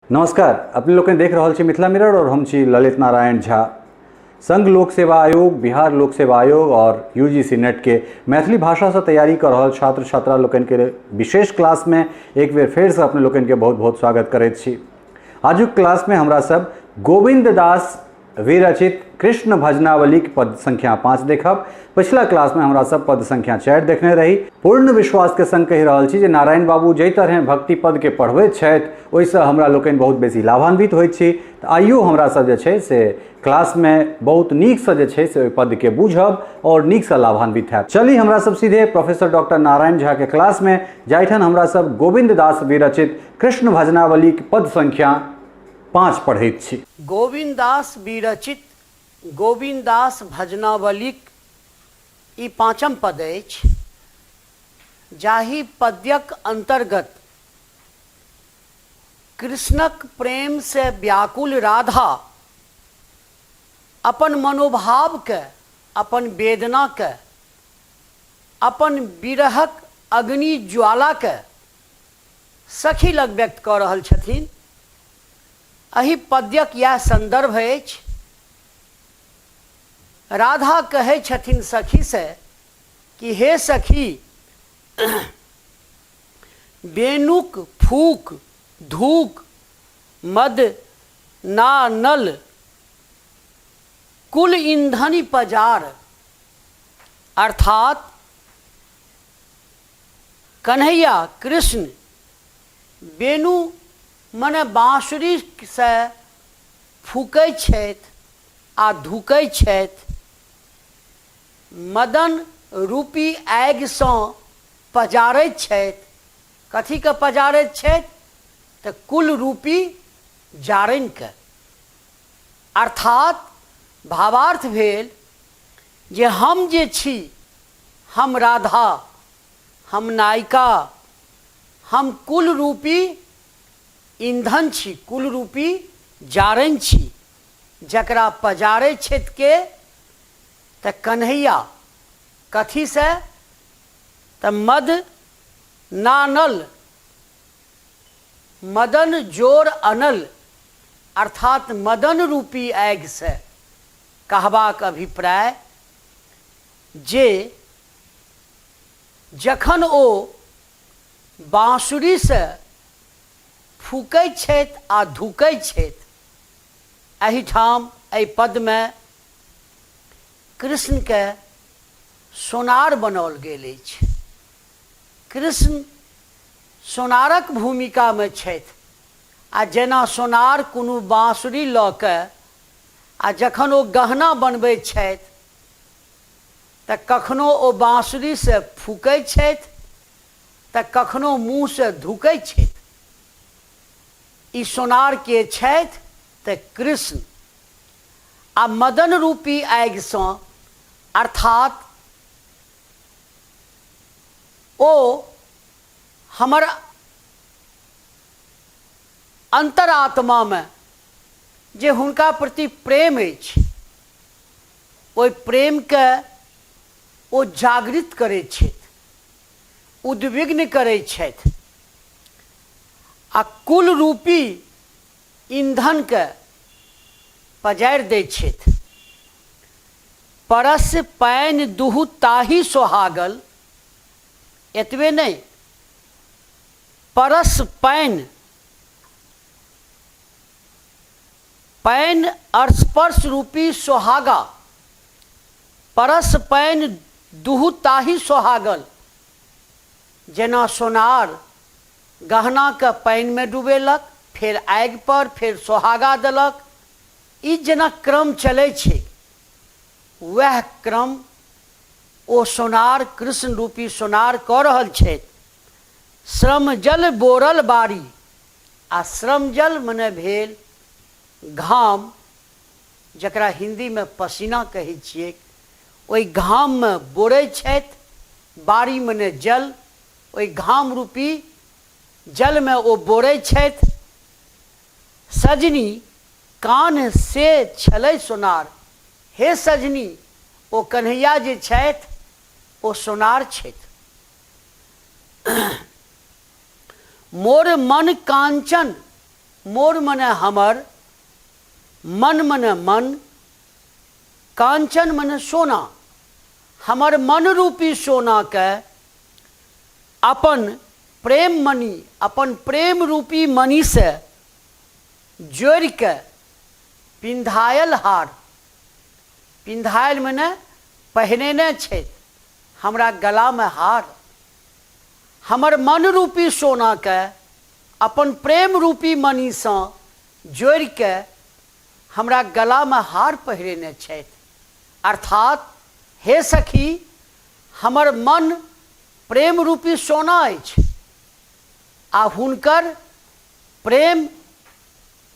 नमस्कार, अपने लोग देख रहा छी मिथिला मिरर और हम छी ललित नारायण झा। संघ लोक सेवा आयोग, बिहार लोक सेवा आयोग और यूजीसी नेट के मैथिली भाषा से तैयारी कर रहा छात्र छात्रा लोकन के विशेष क्लास में एक बेर फिर से अपने लोकन के बहुत बहुत स्वागत करैत छी। आजुक क्लास में हमरा सब गोविंद दास विरचित कृष्ण भजनावली के पद संख्या 5 देखब। पिछला क्लास में हमरा सब पद संख्या 4 देखने रही। पूर्ण विश्वास के संग कहि रहल छी जे नारायण बाबू जै तरह भक्ति पद के पढ़बैत छथि ओइसे हमरा लोकनि बहुत बेसी लाभान्वित होइत छी। तऽ आइयो हमरा सब जे छै से क्लास में बहुत नीक से जे छै से ओइ पद के बुझब और नीक से लाभान्वित हैब। चली हमरा सब सीधे प्रोफेसर डॉक्टर नारायण झा के क्लास में जाइठन हमरा सब गोविंद दास विरचित कृष्ण भजनावली के पद संख्या 5 पढ़ैत छी। गोविंद दास विरचित गोविंद दास भजनावलीक ई पाँचम पद अछि, जाहि पद्यक अंतर्गत कृष्णक प्रेम से व्याकुल राधा अपन मनोभाव के, अपन वेदना के, अपन विरहक अग्नि ज्वाला के सखी लग व्यक्त कऽ रहल छथिन। एहि पद्यक यह संदर्भ अछि। राधा कहै छथिन सखी से कि हे सखी, बेनुक फूक धूक मद ना नल कुल ईंधनी पजार, अर्थात कन्हैया कृष्ण बेनु मने बाँसुरी से फूकै छथि आ धुकै छथि, मदन रूपी आगि सँ पजारैत छथि। कथी के पजारैत छथि तऽ कुल रूपी जारनि के। अर्थात भावार्थ भेल जे हम जे छी, हम राधा, हम नायिका, हम कुल रूपी ईंधन छी, कुल रूपी जारनि छी, जकरा पजारै छथि के तऽ कन्हैया। कथी से तऽ मद नानल, मदन जोर अनल, अर्थात मदन रूपी आगि से। कहबाक अभिप्राय जे जखन ओ बाँसुरी से फूकै छथि आ धुकै छथि, एहिठाम एहि पद में कृष्ण के सोनार बनाओल गेल अछि। कृष्ण सोनारक भूमिका में छथि। आ जेना सोनार कोनो बाँसुरी लऽ कऽ आ जखन ओ गहना बनबैत छथि तऽ कखनो ओ बाँसुरी से फूकै छथि तऽ कखनो मुँह से धुकै छथि। ई सोनार के छथि तऽ कृष्ण। आ मदन रूपी आगि सँ, अर्थात ओ हमर अंतरात्मा में जे हुनका प्रति प्रेम अछि, ओहि प्रेम के ओ जागृत करैत छथि, उद्विग्न करैत छथि। आ कुल रूपी ईंधन के पजारि दै छथि। परस पानि दुहु ताहि सोहागल, एतबे नहीं, परस पानि, पानि स्पर्श रूपी सोहागा, परस पानि दुहु ताहि सोहागल। जेना सोनार गहना के पानि में डुबेलक, फिर आगि पर, फिर सोहागा देलक, ई जेना क्रम चलै छै, वह क्रम ओ सोनार, कृष्ण रूपी सोनार कऽ रहल छथि। श्रम जल बोरल बारी, आ श्रम जल मने भेल घाम, जकरा हिंदी में पसीना कहै छियै। ओहि घाम में बोरै छथि, बारी मने जल, ओहि घाम रूपी जल में ओ बोरै छथि। सजनी कान से छलै सोनार, हे सजनी, ओ कन्हैया जे छथि ओ सोनार छथि। मोर मन कांचन मोर मने हमर, मन मने मन, कांचन मने सोना। हमर मन रूपी सोना के अपन प्रेम मणि, अपन प्रेम रूपी मणि से जोड़ के पिंधायल हार, पिंधायल मने पहिनेने छै हमरा गला में हार। हमर मन रूपी सोना के अपन प्रेम रूपी मणि से जोड़ के हमरा गला में हार पहिरेने छै। अर्थात हे सखी, हमर मन प्रेम रूपी सोना अछि आ हुनकर प्रेम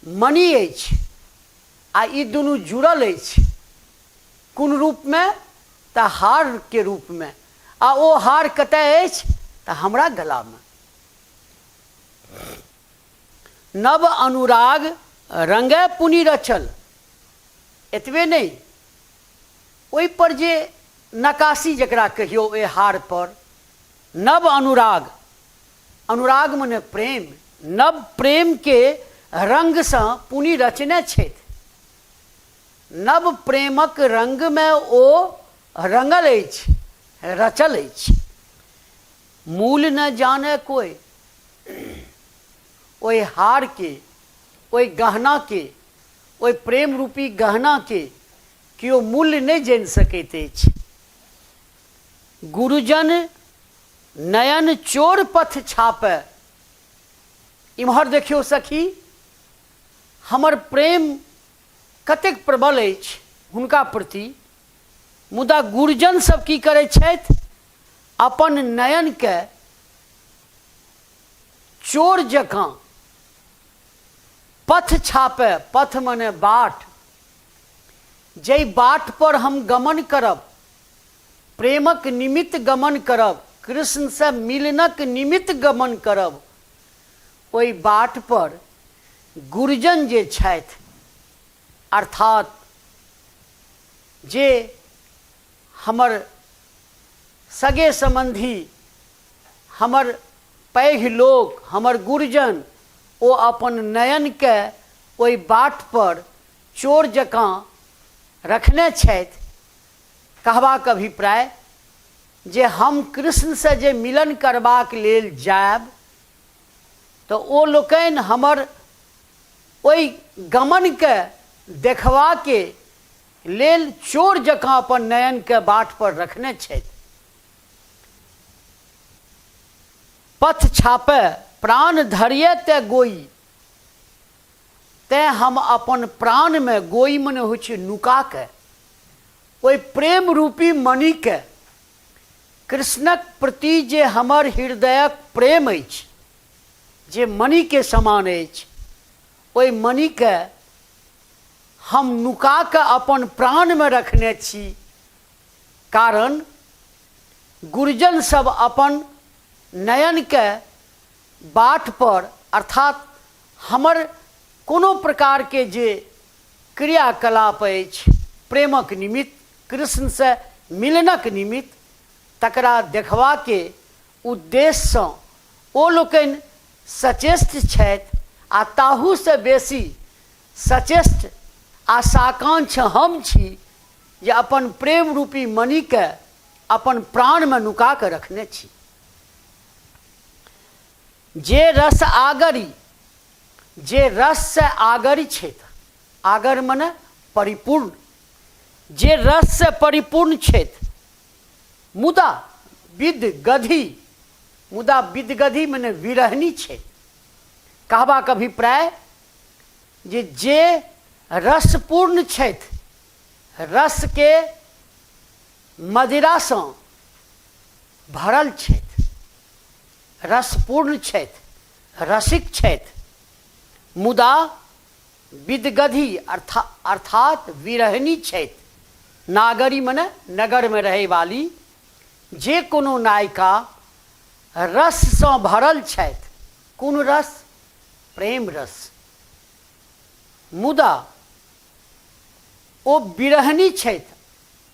मणि अछि, आ ई दुनू जुड़ल अछि। कोन रूप में? तऽ हार के रूप में। आ ओ हार कतय अछि? तऽ हमरा गला में। नव अनुराग रंगे पुनि रचल। एतबे नहीं, ओहि पर जे नकाशी जकरा कहियो, ओहि हार पर नव अनुराग, अनुराग मने प्रेम, नव प्रेम के रंग से पुनि रचने छथि। नव प्रेमक रंग में ओ रंगल अछि, रचल अछि। मूल न जाने कोई, ओहि हार के, ओहि गहना के, ओहि प्रेम रूपी गहना के केओ मूल्य नहीं जानि सकैत अछि। गुरुजन नयन चोर पथ छापे। इम्हर देखियो सखी, हमर प्रेम कतेक प्रबल अछि हुनका प्रति, मुदा गुरुजन सब की करै छथि? अपन नयन के चोर जकाँ पथ छापे। पथ मने बाट। जै बाट पर हम गमन करब, प्रेमक निमित्त गमन करब, कृष्ण से मिलनक निमित्त गमन करब, ओहि बाट पर गुरुजन जे छथि, अर्थात जे हमर सगे संबंधी, हमर पैघ लोक, हमर गुरुजन, ओ अपन नयन के ओहि बाट पर चोर जकाँ रखने छथि। कहबाक अभिप्राय जे हम कृष्ण से जे मिलन करबाक लेल जायब, तऽ ओ लोकनि हमर ओहि गमन के देखबा के लेल चोर जकाँ अपन नयन के बाट पर रखने छथि। पथ छापे प्राण धरिये ते गोई। तैं हम अपन प्राण में, गोई मने होइ छै नुका के, ओहि प्रेम रूपी मणि के, कृष्णक प्रति जे हमर हृदयक प्रेम अछि, जे मणि के समान अछि, ओहि मणि के हम नुका के अपन प्राण में रखने छी। कारण गुरुजन सब अपन नयन के बाट पर, अर्थात हमर कोनो प्रकार के जे क्रियाकलाप अछि प्रेमक निमित्त, कृष्ण से मिलनक निमित्त, तकरा देखबा के उद्देश्य सँ ओ लोकनि सचेष्ट छथि। आ ताहू से बेसी सचेष्ट आ साकांक्ष हम छी, जे अपन प्रेम रूपी मणि के अपन प्राण में नुका के रखने छी। जे रस आगरी, जे रस से आगरी छथि, आगर मने परिपूर्ण, जे रस से परिपूर्ण छथि, मुदा विद गधी, मुदा विद गधी मने विरहनी छथि। कहबाक अभिप्राय जे रसपूर्ण छथि, रस के मदिरा सँ भरल छथि, रसपूर्ण छथि, रसिक छथि, मुदा विदगधी अर्थात विरहनी छथि। नागरी मने नगर में रहे वाली। जे कोनो नायिका रस सँ भरल छथि, कोन रस? प्रेम रस, मुदा ओ विरहनी छथि,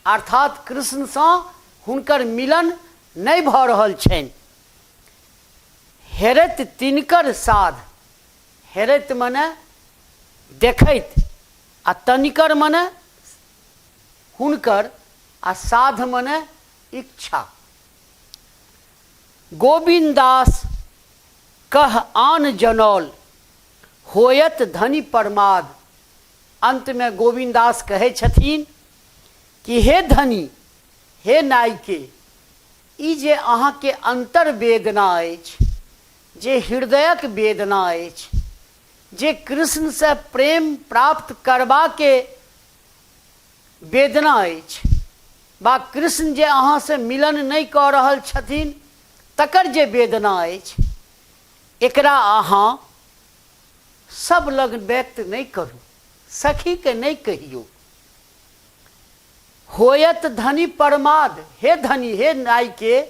अर्थात कृष्ण सँ हुनकर मिलन नहि भऽ रहल छनि। हेरैत तिनकर साध, हेरैत मने देखैत, आ तनिकर मने हुनकर, आ साध मने इच्छा। गोविंद दास कह आन जनौल, होयत धनी प्रमाद। अंत में गोविंद दास कहे छथिन कि हे धनी, हे नायके, ई जे अहाँ के अंतर वेदना अछि, जे हृदयक वेदना अछि, जे कृष्ण से प्रेम प्राप्त करबा के वेदना अछि, बा कृष्ण जे अहाँ से मिलन नहीं कऽ रहल छथिन तकर जे वेदना अछि, एकरा अहाँ सब लग व्यक्त नहीं करू, सखी के नहीं कहियो। होयत धनी प्रमाद, हे धनी, हे नायके,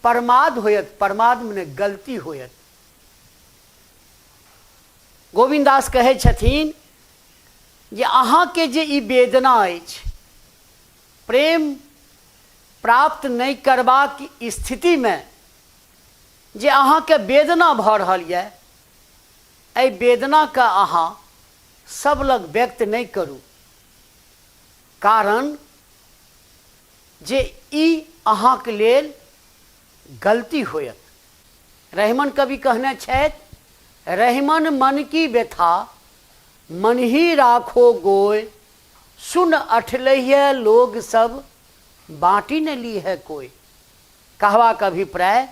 प्रमाद होयत, प्रमाद मने गलती होयत। गोविंद दास कहे छथिन जे अहाँ के जे ई वेदना अछि, प्रेम प्राप्त नहीं करबाक स्थिति में जे अहाँ के वेदना भऽ रहल यऽ, एहि वेदना के अहाँ सब लग व्यक्त नहीं करू, कारण जे ई अहाँ के लेल गलती होयत। रहमान कवि कहने छथि, रहमान मन की व्यथा मन ही राखो गोय, सुन अठलहिए लोग सब बाँटी न ली है कोई। कहबाक अभिप्राय,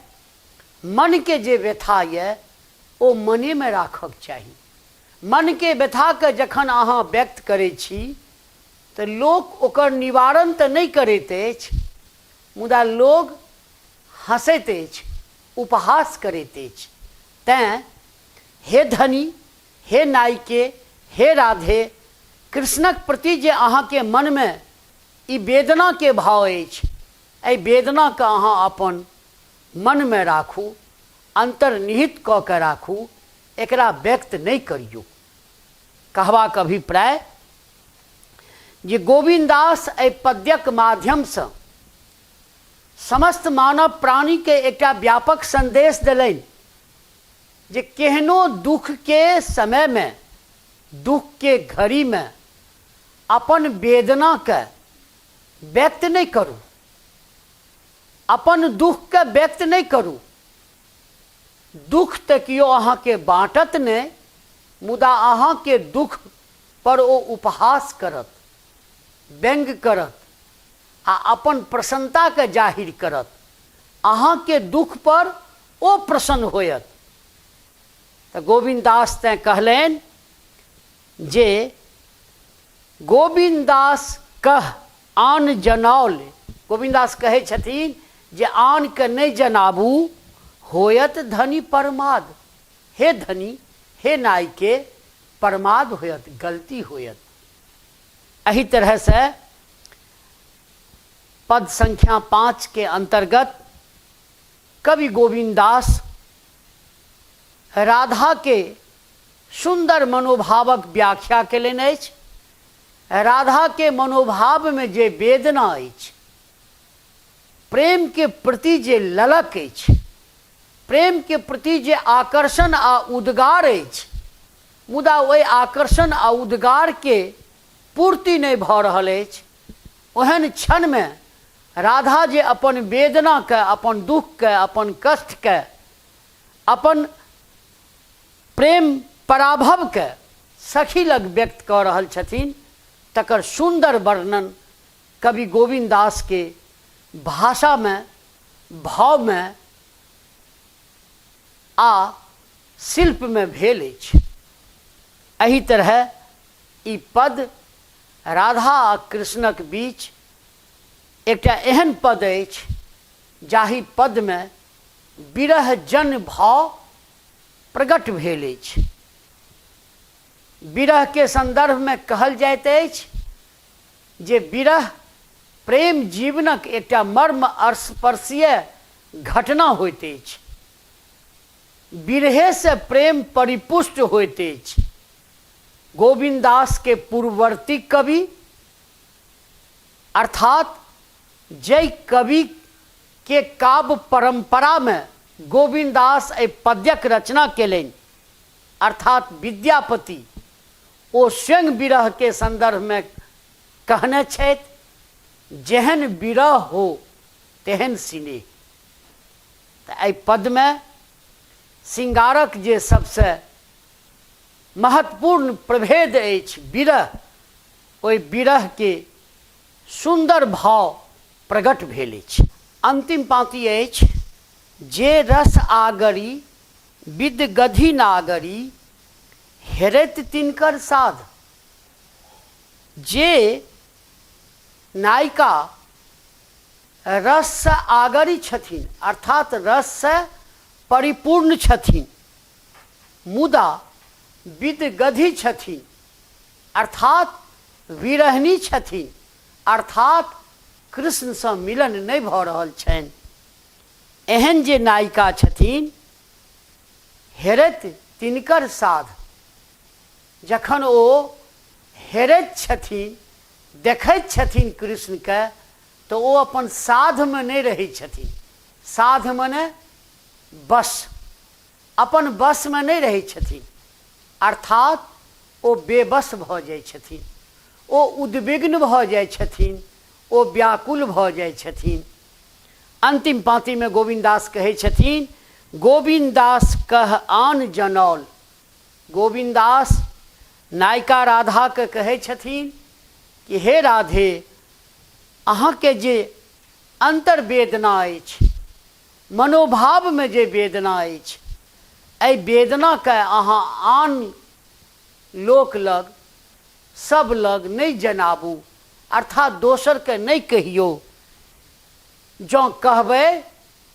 मन के जे व्यथा ये ओ मने में राखक चाही। मन के व्यथा के जखन अहाँ व्यक्त करै छी तऽ लोक ओकर निवारण तऽ नहीं करैत अछि, मुदा लोग हँसैत अछि, उपहास करैत अछि। तेँ हे धनी, हे नायके, हे राधे, कृष्णक प्रति जे अहाँ के मन में ई वेदना के भाव अछि, एहि वेदना के अहाँ अपन मन में राखू, अंतर्निहित कऽ के राखू, एकरा व्यक्त नहीं करियो। कहबाक अभिप्राय जे गोविंद दास एहि पद्यक माध्यम से समस्त मानव प्राणी के एकटा व्यापक संदेश देलनि जे केहनो दुख के समय में, दुख के घड़ी में अपन वेदना के व्यक्त नहीं करू, अपन दुख के व्यक्त नहीं करू। दुख तऽ कियो अहाँ के बाँटत नहीं, मुदा अहाँ के दुख पर ओ उपहास करत, व्यंग करत, आ अपन प्रसन्नता के जाहिर करत। अहाँ के दुख पर ओ प्रसन्न होयत। तऽ गोविंद दास तेँ कहलनि जे गोविंद दास कह आन जनौल। गोविंद दास कहे छथिन जे आन के नहीं जनाबू, होयत धनी प्रमाद। हे धनी, हे नायके, प्रमाद होयत, गलती होयत। एही तरह से पद संख्या 5 के अंतर्गत कवि गोविंद दास राधा के सुंदर मनोभावक व्याख्या केलनि अछि। राधा के मनोभाव में जे वेदना अछि, प्रेम के प्रति जे ललक अछि, प्रेम के प्रति जे आकर्षण आ उद्गार अछि, मुदा ओहि आकर्षण आ उद्गार के पूर्ति नहीं भऽ रहल अछि, ओहन क्षण में राधा जे अपन वेदना के, अपन दुख के, अपन कष्ट के, अपन प्रेम पराभव के सखी लग व्यक्त कऽ रहल छथिन, तकर सुंदर वर्णन कवि गोविंद दास के भाषा में, भाव में आ शिल्प में भेल अछि। एही तरह ई पद राधा आ कृष्णक बीच एकटा एहन पद अछि जाहि पद में विरह जन भाव प्रकट भेल अछि। विरह के संदर्भ में कहल जाइत अछि जे विरह प्रेम जीवनक एकटा मर्म स्पर्शीय घटना होइत अछि। विरहे से प्रेम परिपुष्ट होइत अछि। गोविंद दास के पूर्ववर्ती कवि अर्थात जय कवि के काव्य परंपरा में गोविंद दास एहि पद्यक रचना केलनि अर्थात विद्यापति ओ स्वयं विरह के संदर्भ में कहने छथि, जेहन विरह हो तेहन सिनेह। तो एहि पद में श्रृंगारक जे सबसे महत्वपूर्ण प्रभेद अछि विरह, ओहि विरह के सुंदर भाव प्रकट भेल अछि। अंतिम पाँति अछि, जे रस आगरी विद गधी नागरी हेरैत तिनकर साध। जे नायिका रस से आगरी छथिन अर्थात रस से परिपूर्ण छथिन, मुदा विद गधी छथिन अर्थात विरहिणी छथिन, अर्थात कृष्ण से मिलन नहीं भऽ रहल छनि। एहन जे नायिका छथिन हेरैत तिनकर साध, जखन ओ हेरैत छथिन देखैत छथिन कृष्ण के, तो ओ अपन साध में नहीं रहै छथिन। साध मने बस, अपन बस में नहीं रहै छथिन, अर्थात ओ बेबस भऽ जाइ छथिन, ओ उद्विग्न भऽ जाइ छथिन, ओ व्याकुल भऽ जाइ छथिन। अंतिम पाँति में गोविंदास कहै छथिन, गोविंदास कह आन जनौल। गोविंदास नायिका राधा के कहै छथिन कि हे राधे, अहाँ के जे अंतर वेदना अछि, मनोभाव में जे वेदना अछि, एहि वेदना के अहाँ आन लोक लग सब लग नहीं जनाबू, अर्थात दोसर के नहीं कहियो। जँ कहबै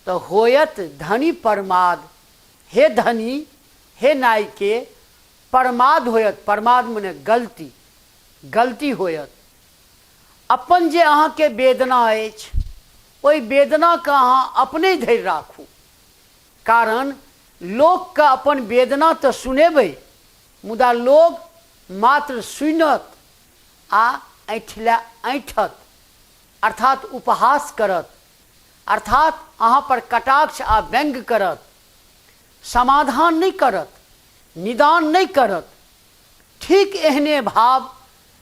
तो होयत धनी प्रमाद। हे धनी, हे नायिके, प्रमाद होयत। प्रमाद मने गलती, गलती होयत। अपन जे अहाँ के वेदना अछि, ओहि वेदना के अहाँ अपने धरि राखू। कारण लोक के अपन वेदना तो सुनेबै, मुदा लोग मात्र सुनत आ ऐठत, अर्थात उपहास करत, अर्थात अहाँ पर कटाक्ष आ व्यंग करत, समाधान नहीं करत, निदान नहीं करत। ठीक एहने भाव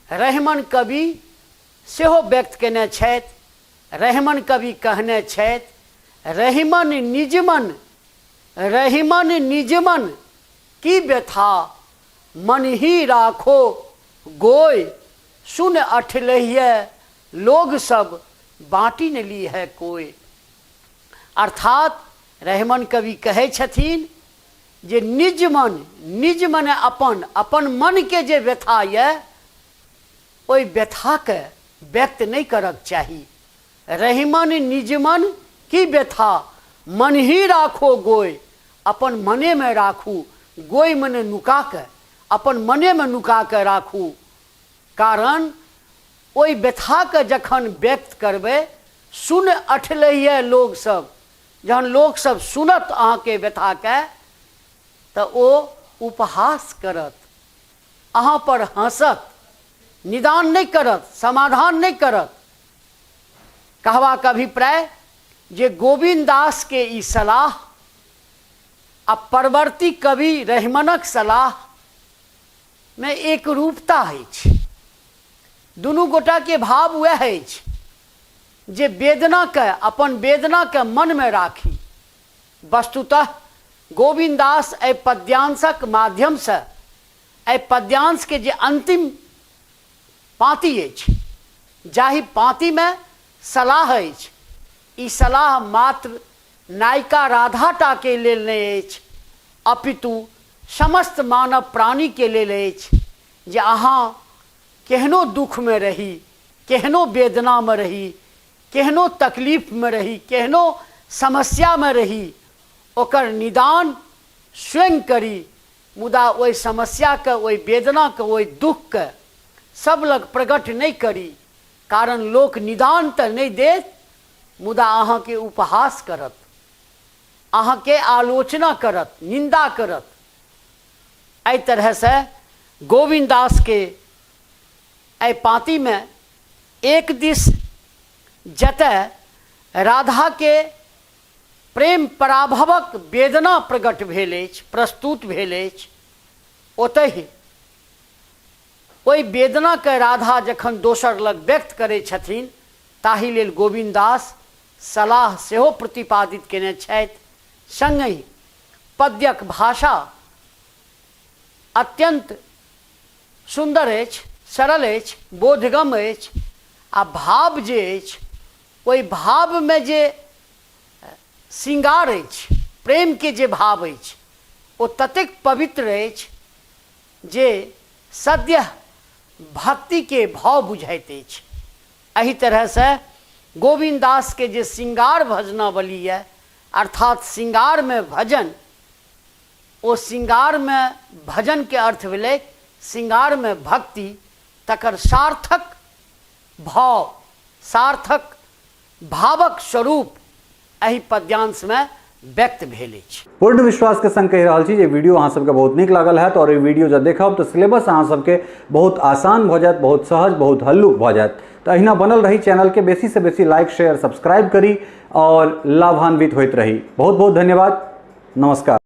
रहमन कवि सेहो व्यक्त केने छथि। रहमन कवि कहने छथि, रहिमन निजमन, रहिमन निजमन की व्यथा, मन ही राखो गोय, सुन अठलहिए लोग सब बाँटी न ली है कोई। अर्थात रहमन कवि कहै छथिन जे निज मन, निज मने अपन, अपन मन के जे व्यथा ये, ओहि व्यथा के व्यक्त नहीं करक चाही। रहिमन निज मन की व्यथा, मन ही राखो गोय, अपन मने में राखू। गोय मने नुका के, अपन मने में नुका के राखू। कारण ओहि व्यथा के जखन व्यक्त करबै, सुन अठलहिए लोग सब, जहन लोग सब सुनत अहाँ के व्यथा के, तो ओ उपहास करत, अहाँ पर हंसत, निदान नहीं करत, समाधान नहीं करत। कहबाक अभिप्राय जे गोविंदास के ई सलाह आ परवर्ती कवि रहमनक सलाह में एक रूपता अछि। दुनू गोटा के भाव वह अछि जे वेदना के, अपन वेदना के मन में राखी। वस्तुतः गोविंदास एहि पद्यांशक माध्यम से, एहि पद्यांश के जे अंतिम पाँति अछि, जाहि पाँति में सलाह अछि, ई सलाह मात्र नायिका राधा टा के लेल नहीं अछि, अपितु समस्त मानव प्राणी के लेल अछि। जे अहाँ केहनो दुख में रही, केहनो वेदना में रही, केहनो तकलीफ में रही, केहनो समस्या में रही, ओकर निदान स्वयं करी, मुदा ओहि समस्या के, ओहि वेदना के, ओहि दुख के सब लग प्रकट नहीं करी। कारण लोक निदान तो नहीं देत, मुदा अहाँ के उपहास करत, अहाँ के आलोचना करत, निंदा करत। एहि तरह से गोविंदास के एहि पाँति में एक दिस जतय राधा के प्रेम पराभवक वेदना प्रकट भेल अछि, प्रस्तुत भेल अछि, ओतहि ओहि वेदना के राधा जखन दोसर लग व्यक्त करै छथिन ताहि लेल गोविंद दास सलाह सेहो प्रतिपादित केने छथि। संगहि पद्यक भाषा अत्यंत सुंदर अछि, सरल अछि, बोधगम अछि, आ भाव जे अछि ओहि भाव में जे श्रृंगार अछि, प्रेम के जे भाव अछि ओ ततेक पवित्र अछि जे सद्य भक्ति के भाव बुझाइत अछि। एही तरह से गोविंद दास के जे श्रृंगार भजनावली है अर्थात श्रृंगार में भजन, ओ श्रृंगार में भजन के अर्थ भेलै श्रृंगार में भक्ति, तकर सार्थक भाव, सार्थक भावक स्वरूप एही पद्यांश में व्यक्त भेल अछि। पूर्ण विश्वास के संग कहि रहल छी जे वीडियो अहाँ सबके बहुत नीक लागल हैत और ई वीडियो जब देखब तो सिलेबस अहाँ सबके बहुत आसान भ जायत, बहुत सहज, बहुत हल्लुक भ जायत। तो अहिना बनल रही, चैनल के बेसी से बेसी लाइक, शेयर, सब्सक्राइब करी और लाभान्वित होइत रही। बहुत बहुत धन्यवाद। नमस्कार।